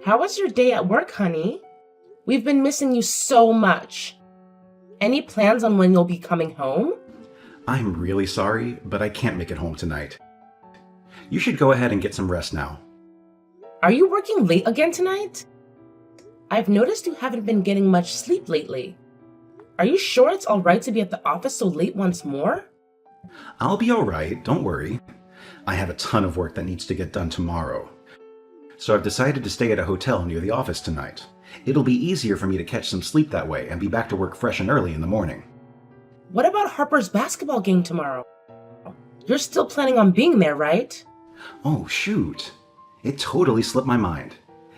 How was your day at work, honey? We've been missing you so much. Any plans on when you'll be coming home? I'm really sorry, but I can't make it home tonight. You should go ahead and get some rest now. Are you working late again tonight? I've noticed you haven't been getting much sleep lately. Are you sure it's all right to be at the office so late once more? I'll be all right, don't worry. I have a ton of work that needs to get done tomorrow. So I've decided to stay at a hotel near the office tonight. It'll be easier for me to catch some sleep that way and be back to work fresh and early in the morning. What about Harper's basketball game tomorrow? You're still planning on being there, right? Oh, shoot. It totally slipped my mind.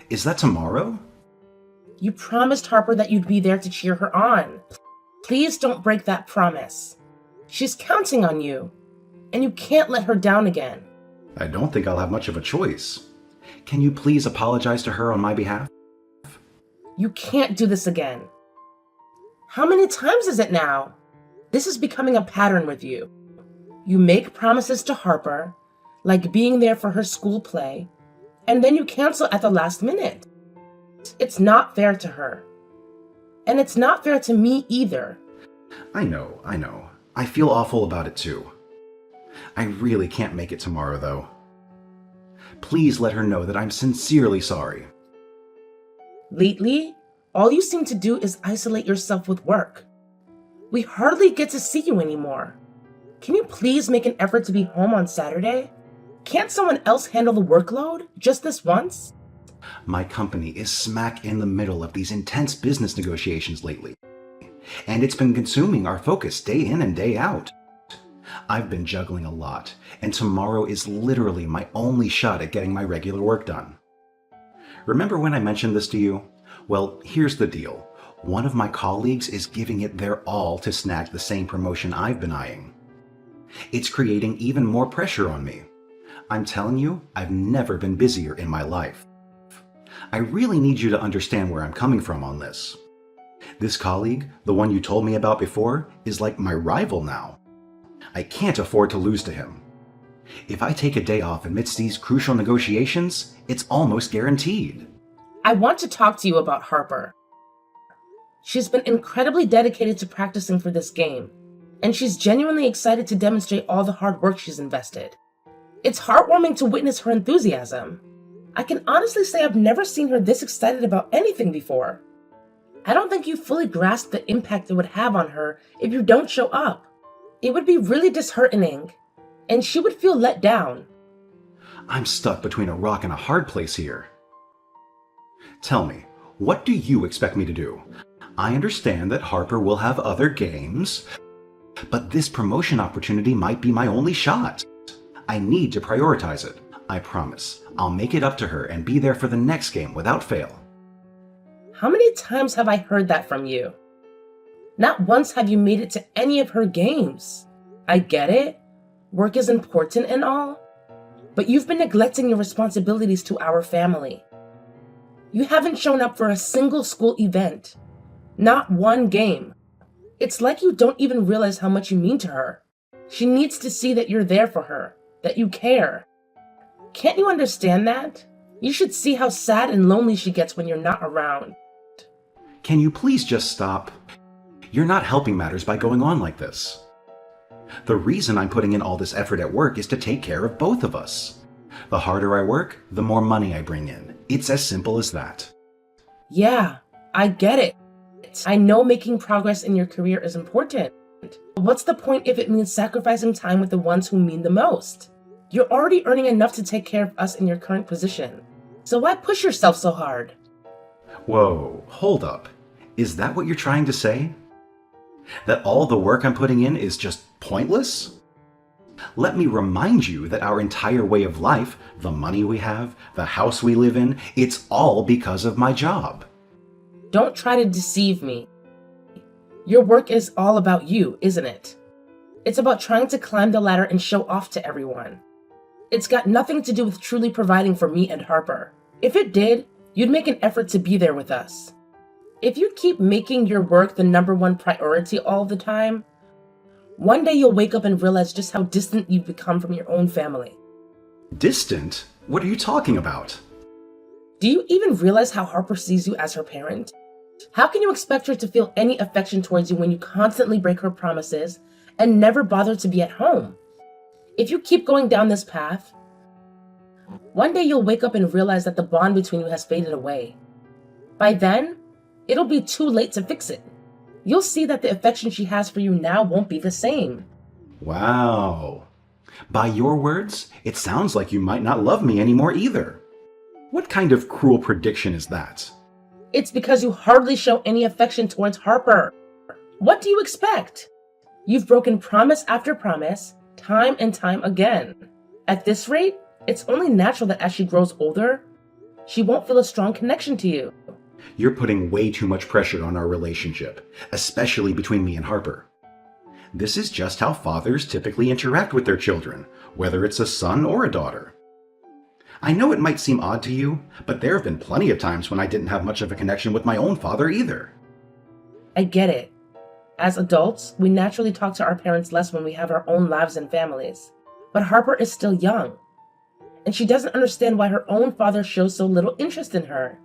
Is that tomorrow? You promised Harper that you'd be there to cheer her on. Please don't break that promise. She's counting on you, and you can't let her down again. I don't think I'll have much of a choice. Can you please apologize to her on my behalf? You can't do this again. How many times is it now? This is becoming a pattern with you. You make promises to Harper, like being there for her school play, and then you cancel at the last minute. It's not fair to her. And it's not fair to me either. I know. I feel awful about it too. I really can't make it tomorrow, though. Please let her know that I'm sincerely sorry. Lately, all you seem to do is isolate yourself with work. We hardly get to see you anymore. Can you please make an effort to be home on Saturday? Can't someone else handle the workload just this once? My company is smack in the middle of these intense business negotiations lately, and it's been consuming our focus day in and day out. I've been juggling a lot, and tomorrow is literally my only shot at getting my regular work done. Remember when I mentioned this to you? Well, here's the deal. One of my colleagues is giving it their all to snag the same promotion I've been eyeing. It's creating even more pressure on me. I'm telling you, I've never been busier in my life. I really need you to understand where I'm coming from on this. This colleague, the one you told me about before, is like my rival now. I can't afford to lose to him. If I take a day off amidst these crucial negotiations, it's almost guaranteed. I want to talk to you about Harper. She's been incredibly dedicated to practicing for this game, and she's genuinely excited to demonstrate all the hard work she's invested. It's heartwarming to witness her enthusiasm. I can honestly say I've never seen her this excited about anything before. I don't think you fully grasp the impact it would have on her if you don't show up. It would be really disheartening, and she would feel let down. I'm stuck between a rock and a hard place here. Tell me, what do you expect me to do? I understand that Harper will have other games, but this promotion opportunity might be my only shot. I need to prioritize it. I promise. I'll make it up to her and be there for the next game without fail. How many times have I heard that from you? Not once have you made it to any of her games. I get it. Work is important and all, but you've been neglecting your responsibilities to our family. You haven't shown up for a single school event. Not one game. It's like you don't even realize how much you mean to her. She needs to see that you're there for her, that you care. Can't you understand that? You should see how sad and lonely she gets when you're not around. Can you please just stop? You're not helping matters by going on like this. The reason I'm putting in all this effort at work is to take care of both of us. The harder I work, the more money I bring in. It's as simple as that. Yeah, I get it. I know making progress in your career is important. What's the point if it means sacrificing time with the ones who mean the most? You're already earning enough to take care of us in your current position. So why push yourself so hard? Whoa, hold up. Is that what you're trying to say? That all the work I'm putting in is just pointless? Let me remind you that our entire way of life, the money we have, the house we live in, it's all because of my job. Don't try to deceive me. Your work is all about you, isn't it? It's about trying to climb the ladder and show off to everyone. It's got nothing to do with truly providing for me and Harper. If it did, you'd make an effort to be there with us. If you keep making your work the number one priority all the time, one day you'll wake up and realize just how distant you've become from your own family. Distant? What are you talking about? Do you even realize how Harper sees you as her parent? How can you expect her to feel any affection towards you when you constantly break her promises and never bother to be at home? If you keep going down this path, one day you'll wake up and realize that the bond between you has faded away. By then, it'll be too late to fix it. You'll see that the affection she has for you now won't be the same. Wow. By your words, it sounds like you might not love me anymore either. What kind of cruel prediction is that? It's because you hardly show any affection towards Harper. What do you expect? You've broken promise after promise, time and time again. At this rate, it's only natural that as she grows older, she won't feel a strong connection to you. You're putting way too much pressure on our relationship, especially between me and Harper. This is just how fathers typically interact with their children, whether it's a son or a daughter. I know it might seem odd to you, but there have been plenty of times when I didn't have much of a connection with my own father either. I get it. As adults, we naturally talk to our parents less when we have our own lives and families. But Harper is still young, and she doesn't understand why her own father shows so little interest in her.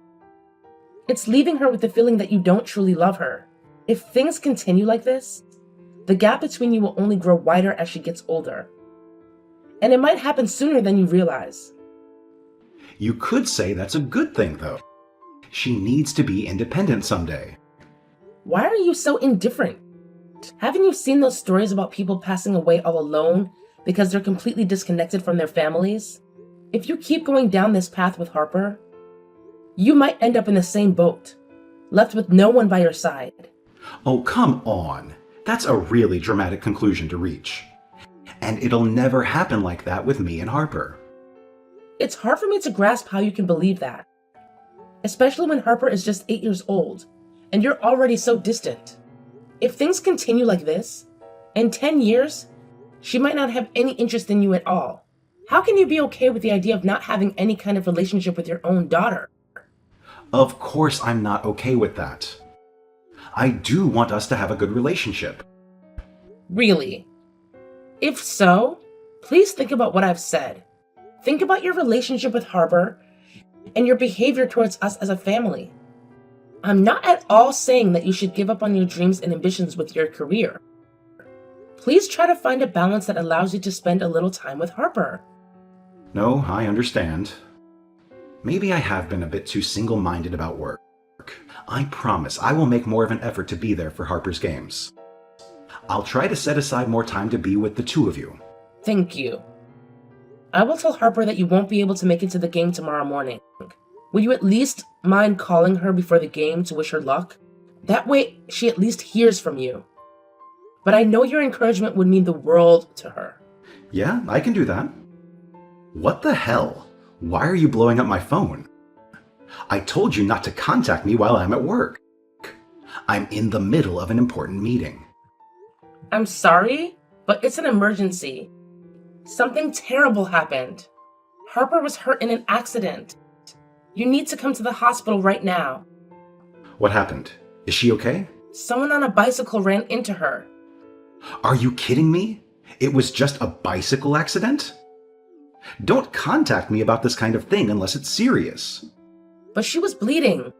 It's leaving her with the feeling that you don't truly love her. If things continue like this, the gap between you will only grow wider as she gets older. And it might happen sooner than you realize. You could say that's a good thing, though. She needs to be independent someday. Why are you so indifferent? Haven't you seen those stories about people passing away all alone because they're completely disconnected from their families? If you keep going down this path with Harper, you might end up in the same boat, left with no one by your side. Oh, come on. That's a really dramatic conclusion to reach. And it'll never happen like that with me and Harper. It's hard for me to grasp how you can believe that, especially when Harper is just 8 years old and you're already so distant. If things continue like this, in 10 years, she might not have any interest in you at all. How can you be okay with the idea of not having any kind of relationship with your own daughter? Of course I'm not okay with that. I do want us to have a good relationship. Really? If so, please think about what I've said. Think about your relationship with Harper and your behavior towards us as a family. I'm not at all saying that you should give up on your dreams and ambitions with your career. Please try to find a balance that allows you to spend a little time with Harper. No, I understand. Maybe I have been a bit too single-minded about work. I promise I will make more of an effort to be there for Harper's games. I'll try to set aside more time to be with the two of you. Thank you. I will tell Harper that you won't be able to make it to the game tomorrow morning. Will you at least mind calling her before the game to wish her luck? That way, she at least hears from you. But I know your encouragement would mean the world to her. Yeah, I can do that. What the hell? Why are you blowing up my phone? I told you not to contact me while I'm at work. I'm in the middle of an important meeting. I'm sorry, but it's an emergency. Something terrible happened. Harper was hurt in an accident. You need to come to the hospital right now. What happened? Is she okay? Someone on a bicycle ran into her. Are you kidding me? It was just a bicycle accident? Don't contact me about this kind of thing unless it's serious. But she was bleeding.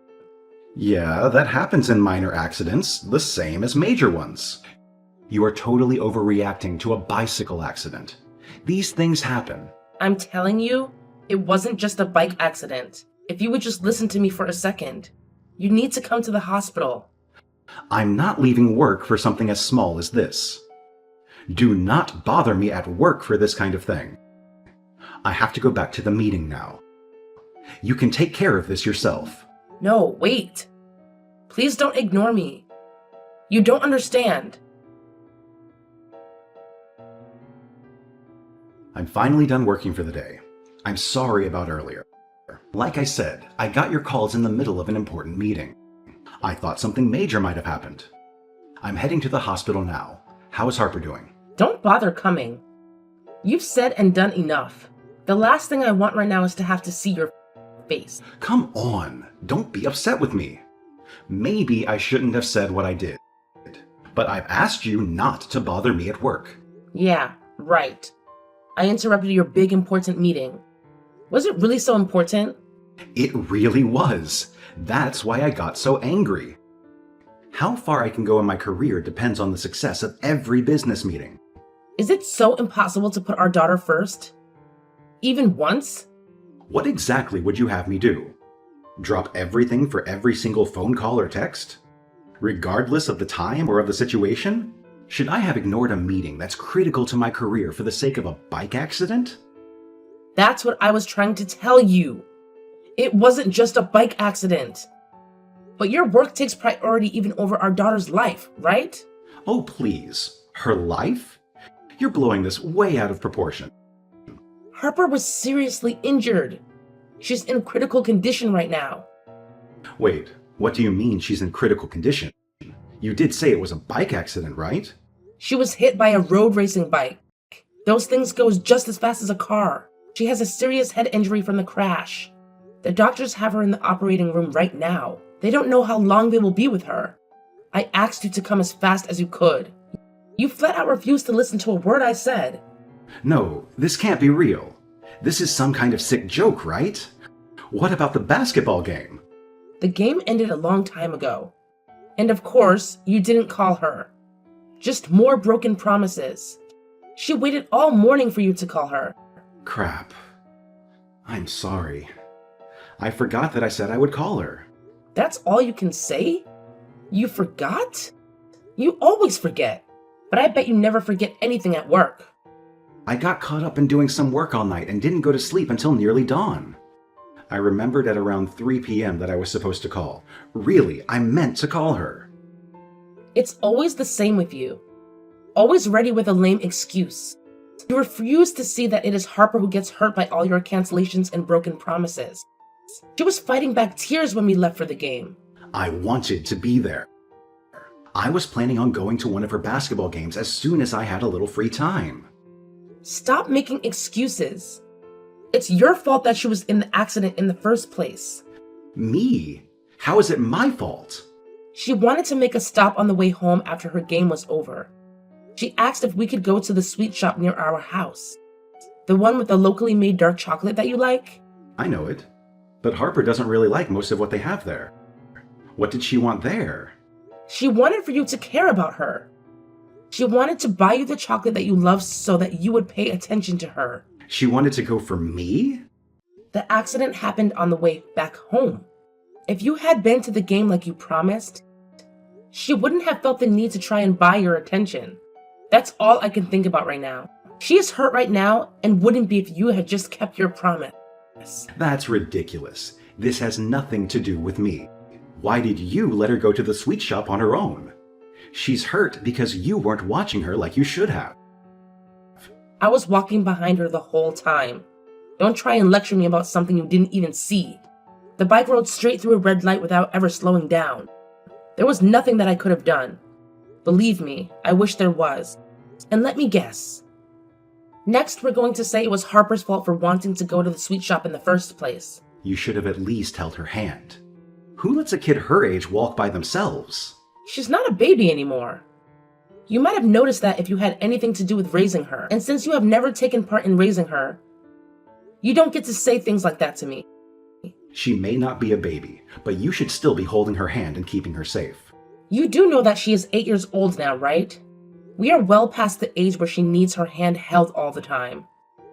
Yeah, that happens in minor accidents, the same as major ones. You are totally overreacting to a bicycle accident. These things happen. I'm telling you, it wasn't just a bike accident. If you would just listen to me for a second, you need to come to the hospital. I'm not leaving work for something as small as this. Do not bother me at work for this kind of thing. I have to go back to the meeting now. You can take care of this yourself. No, wait. Please don't ignore me. You don't understand. I'm finally done working for the day. I'm sorry about earlier. Like I said, I got your calls in the middle of an important meeting. I thought something major might have happened. I'm heading to the hospital now. How is Harper doing? Don't bother coming. You've said and done enough. The last thing I want right now is to have to see your face. Come on, don't be upset with me. Maybe I shouldn't have said what I did, but I've asked you not to bother me at work. Yeah, right. I interrupted your big important meeting. Was it really so important? It really was. That's why I got so angry. How far I can go in my career depends on the success of every business meeting. Is it so impossible to put our daughter first? Even once? What exactly would you have me do? Drop everything for every single phone call or text? Regardless of the time or of the situation? Should I have ignored a meeting that's critical to my career for the sake of a bike accident? That's what I was trying to tell you. It wasn't just a bike accident. But your work takes priority even over our daughter's life, right? Oh, please. Her life? You're blowing this way out of proportion. Harper was seriously injured. She's in critical condition right now. Wait, what do you mean she's in critical condition? You did say it was a bike accident, right? She was hit by a road racing bike. Those things go just as fast as a car. She has a serious head injury from the crash. The doctors have her in the operating room right now. They don't know how long they will be with her. I asked you to come as fast as you could. You flat out refused to listen to a word I said. No, this can't be real. This is some kind of sick joke, right? What about the basketball game? The game ended a long time ago. And of course, you didn't call her. Just more broken promises. She waited all morning for you to call her. Crap. I'm sorry. I forgot that I said I would call her. That's all you can say? You forgot? You always forget. But I bet you never forget anything at work. I got caught up in doing some work all night and didn't go to sleep until nearly dawn. I remembered at around 3 p.m. that I was supposed to call. Really, I meant to call her. It's always the same with you. Always ready with a lame excuse. You refuse to see that it is Harper who gets hurt by all your cancellations and broken promises. She was fighting back tears when we left for the game. I wanted to be there. I was planning on going to one of her basketball games as soon as I had a little free time. Stop making excuses. It's your fault that she was in the accident in the first place. Me? How is it my fault? She wanted to make a stop on the way home after her game was over. She asked if we could go to the sweet shop near our house. The one with the locally made dark chocolate that you like? I know it. But Harper doesn't really like most of what they have there. What did she want there? She wanted for you to care about her. She wanted to buy you the chocolate that you love so that you would pay attention to her. She wanted to go for me? The accident happened on the way back home. If you had been to the game like you promised, she wouldn't have felt the need to try and buy your attention. That's all I can think about right now. She is hurt right now and wouldn't be if you had just kept your promise. That's ridiculous. This has nothing to do with me. Why did you let her go to the sweet shop on her own? She's hurt because you weren't watching her like you should have. I was walking behind her the whole time. Don't try and lecture me about something you didn't even see. The bike rode straight through a red light without ever slowing down. There was nothing that I could have done. Believe me, I wish there was. And let me guess. Next, we're going to say it was Harper's fault for wanting to go to the sweet shop in the first place. You should have at least held her hand. Who lets a kid her age walk by themselves? She's not a baby anymore. You might have noticed that if you had anything to do with raising her, and since you have never taken part in raising her, you don't get to say things like that to me. She may not be a baby, but you should still be holding her hand and keeping her safe. You do know that she is 8 years old now, right? We are well past the age where she needs her hand held all the time.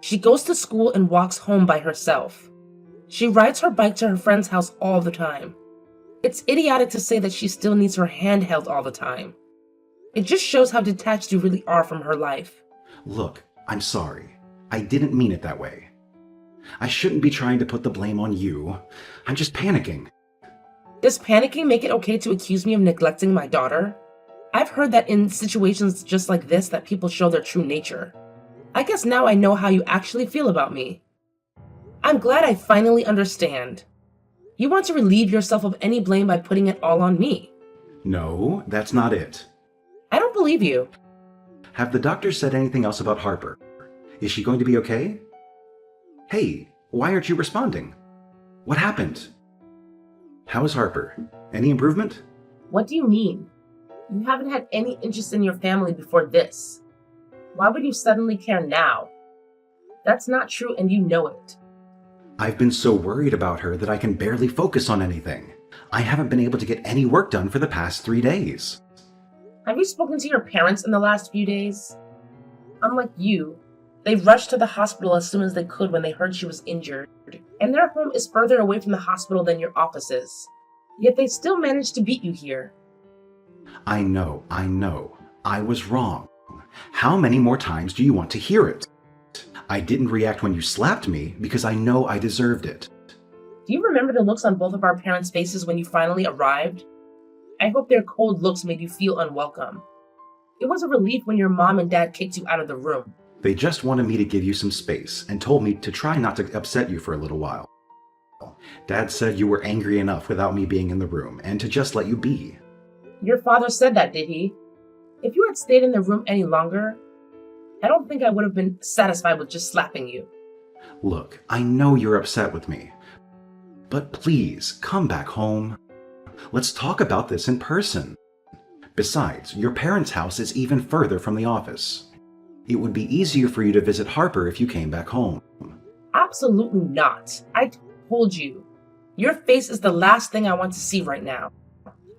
She goes to school and walks home by herself. She rides her bike to her friend's house all the time. It's idiotic to say that she still needs her hand held all the time. It just shows how detached you really are from her life. Look, I'm sorry. I didn't mean it that way. I shouldn't be trying to put the blame on you. I'm just panicking. Does panicking make it okay to accuse me of neglecting my daughter? I've heard that in situations just like this that people show their true nature. I guess now I know how you actually feel about me. I'm glad I finally understand. You want to relieve yourself of any blame by putting it all on me. No, that's not it. I don't believe you. Have the doctors said anything else about Harper? Is she going to be okay? Hey, why aren't you responding? What happened? How is Harper? Any improvement? What do you mean? You haven't had any interest in your family before this. Why would you suddenly care now? That's not true and you know it. I've been so worried about her that I can barely focus on anything. I haven't been able to get any work done for the past 3 days. Have you spoken to your parents in the last few days? Unlike you, they rushed to the hospital as soon as they could when they heard she was injured, and their home is further away from the hospital than your office is. Yet they still managed to beat you here. I know. I was wrong. How many more times do you want to hear it? I didn't react when you slapped me because I know I deserved it. Do you remember the looks on both of our parents' faces when you finally arrived? I hope their cold looks made you feel unwelcome. It was a relief when your mom and dad kicked you out of the room. They just wanted me to give you some space and told me to try not to upset you for a little while. Dad said you were angry enough without me being in the room and to just let you be. Your father said that, did he? If you had stayed in the room any longer, I don't think I would have been satisfied with just slapping you. Look, I know you're upset with me, but please come back home. Let's talk about this in person. Besides, your parents' house is even further from the office. It would be easier for you to visit Harper if you came back home. Absolutely not. I told you. Your face is the last thing I want to see right now.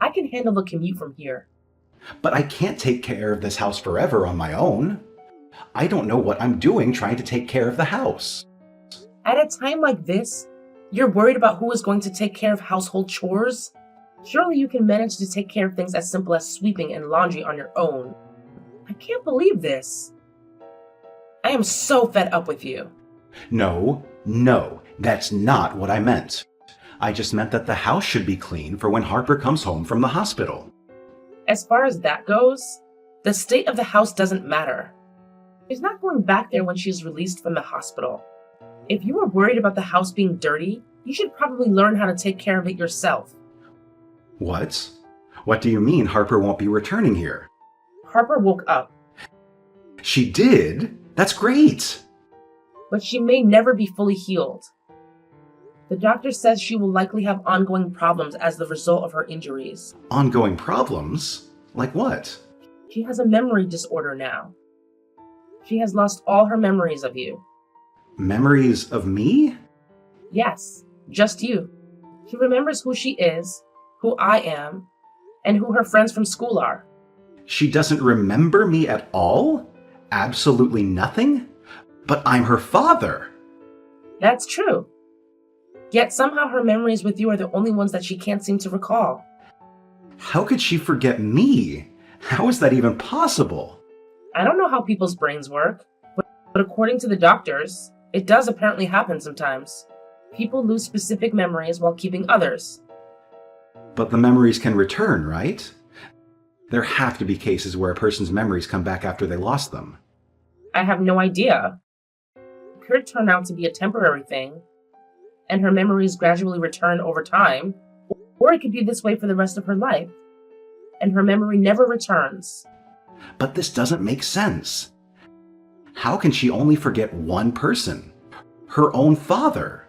I can handle the commute from here. But I can't take care of this house forever on my own. I don't know what I'm doing trying to take care of the house. At a time like this, you're worried about who is going to take care of household chores? Surely you can manage to take care of things as simple as sweeping and laundry on your own. I can't believe this. I am so fed up with you. No, that's not what I meant. I just meant that the house should be clean for when Harper comes home from the hospital. As far as that goes, the state of the house doesn't matter. She's not going back there when she's released from the hospital. If you are worried about the house being dirty, you should probably learn how to take care of it yourself. What? What do you mean Harper won't be returning here? Harper woke up. She did? That's great! But she may never be fully healed. The doctor says she will likely have ongoing problems as the result of her injuries. Ongoing problems? Like what? She has a memory disorder now. She has lost all her memories of you. Memories of me? Yes, just you. She remembers who she is, who I am, and who her friends from school are. She doesn't remember me at all? Absolutely nothing? But I'm her father! That's true. Yet somehow her memories with you are the only ones that she can't seem to recall. How could she forget me? How is that even possible? I don't know how people's brains work, but according to the doctors, it does apparently happen sometimes. People lose specific memories while keeping others. But the memories can return, right? There have to be cases where a person's memories come back after they lost them. I have no idea. It could turn out to be a temporary thing, and her memories gradually return over time, or it could be this way for the rest of her life, and her memory never returns. But this doesn't make sense. How can she only forget one person? Her own father?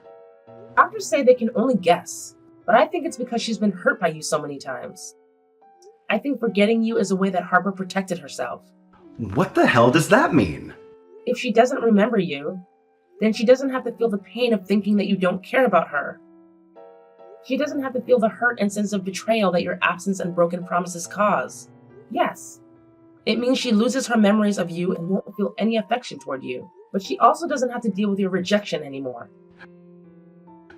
Doctors say they can only guess, but I think it's because she's been hurt by you so many times. I think forgetting you is a way that Harper protected herself. What the hell does that mean? If she doesn't remember you, then she doesn't have to feel the pain of thinking that you don't care about her. She doesn't have to feel the hurt and sense of betrayal that your absence and broken promises cause. Yes, it means she loses her memories of you and won't feel any affection toward you. But she also doesn't have to deal with your rejection anymore.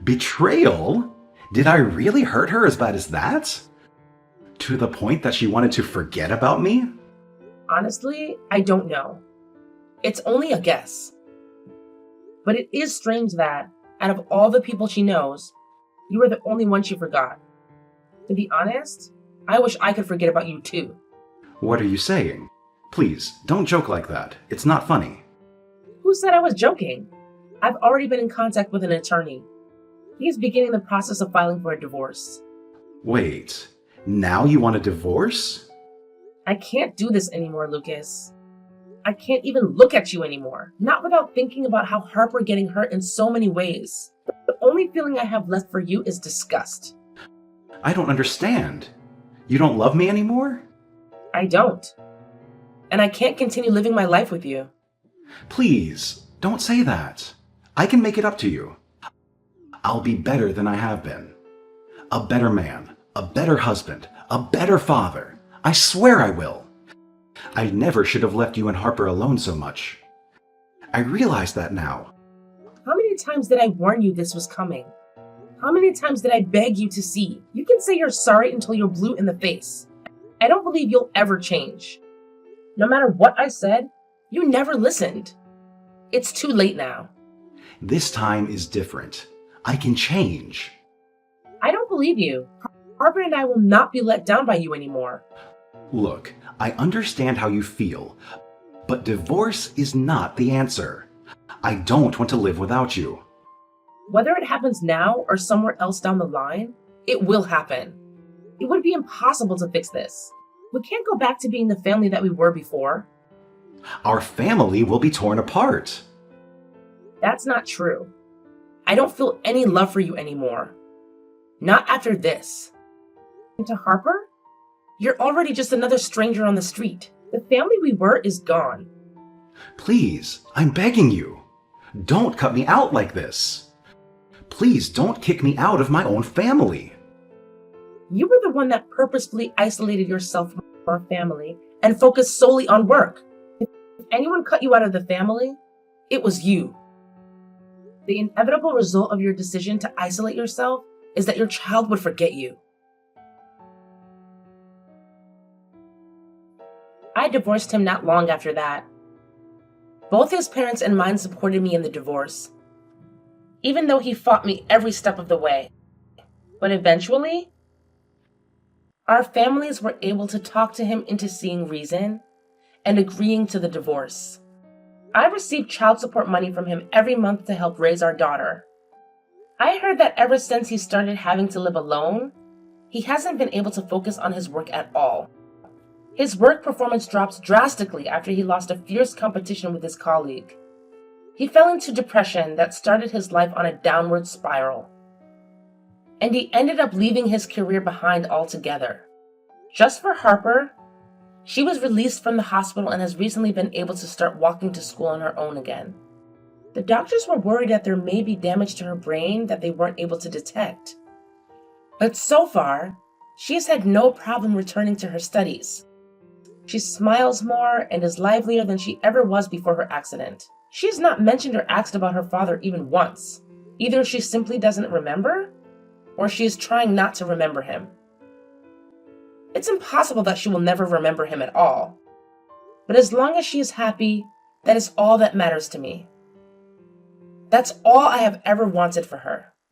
Betrayal? Did I really hurt her as bad as that? To the point that she wanted to forget about me? Honestly, I don't know. It's only a guess. But it is strange that, out of all the people she knows, you are the only one she forgot. To be honest, I wish I could forget about you too. What are you saying? Please, don't joke like that. It's not funny. Who said I was joking? I've already been in contact with an attorney. He is beginning the process of filing for a divorce. Wait, now you want a divorce? I can't do this anymore, Lucas. I can't even look at you anymore, not without thinking about how Harper getting hurt in so many ways. The only feeling I have left for you is disgust. I don't understand. You don't love me anymore? I don't. And I can't continue living my life with you. Please, don't say that. I can make it up to you. I'll be better than I have been. A better man, a better husband, a better father. I swear I will. I never should have left you and Harper alone so much. I realize that now. How many times did I warn you this was coming? How many times did I beg you to see? You can say you're sorry until you're blue in the face. I don't believe you'll ever change. No matter what I said, you never listened. It's too late now. This time is different. I can change. I don't believe you. Harper and I will not be let down by you anymore. Look, I understand how you feel, but divorce is not the answer. I don't want to live without you. Whether it happens now or somewhere else down the line, it will happen. It would be impossible to fix this. We can't go back to being the family that we were before. Our family will be torn apart. That's not true. I don't feel any love for you anymore. Not after this. And to Harper, you're already just another stranger on the street. The family we were is gone. Please, I'm begging you. Don't cut me out like this. Please don't kick me out of my own family. You were the one that purposefully isolated yourself from our family and focused solely on work. If anyone cut you out of the family, it was you. The inevitable result of your decision to isolate yourself is that your child would forget you. I divorced him not long after that. Both his parents and mine supported me in the divorce, even though he fought me every step of the way. But eventually, our families were able to talk to him into seeing reason and agreeing to the divorce. I received child support money from him every month to help raise our daughter. I heard that ever since he started having to live alone, he hasn't been able to focus on his work at all. His work performance dropped drastically after he lost a fierce competition with his colleague. He fell into depression that started his life on a downward spiral. And he ended up leaving his career behind altogether. Just for Harper, she was released from the hospital and has recently been able to start walking to school on her own again. The doctors were worried that there may be damage to her brain that they weren't able to detect. But so far, she has had no problem returning to her studies. She smiles more and is livelier than she ever was before her accident. She has not mentioned or asked about her father even once. Either she simply doesn't remember, or she is trying not to remember him. It's impossible that she will never remember him at all. But as long as she is happy, that is all that matters to me. That's all I have ever wanted for her.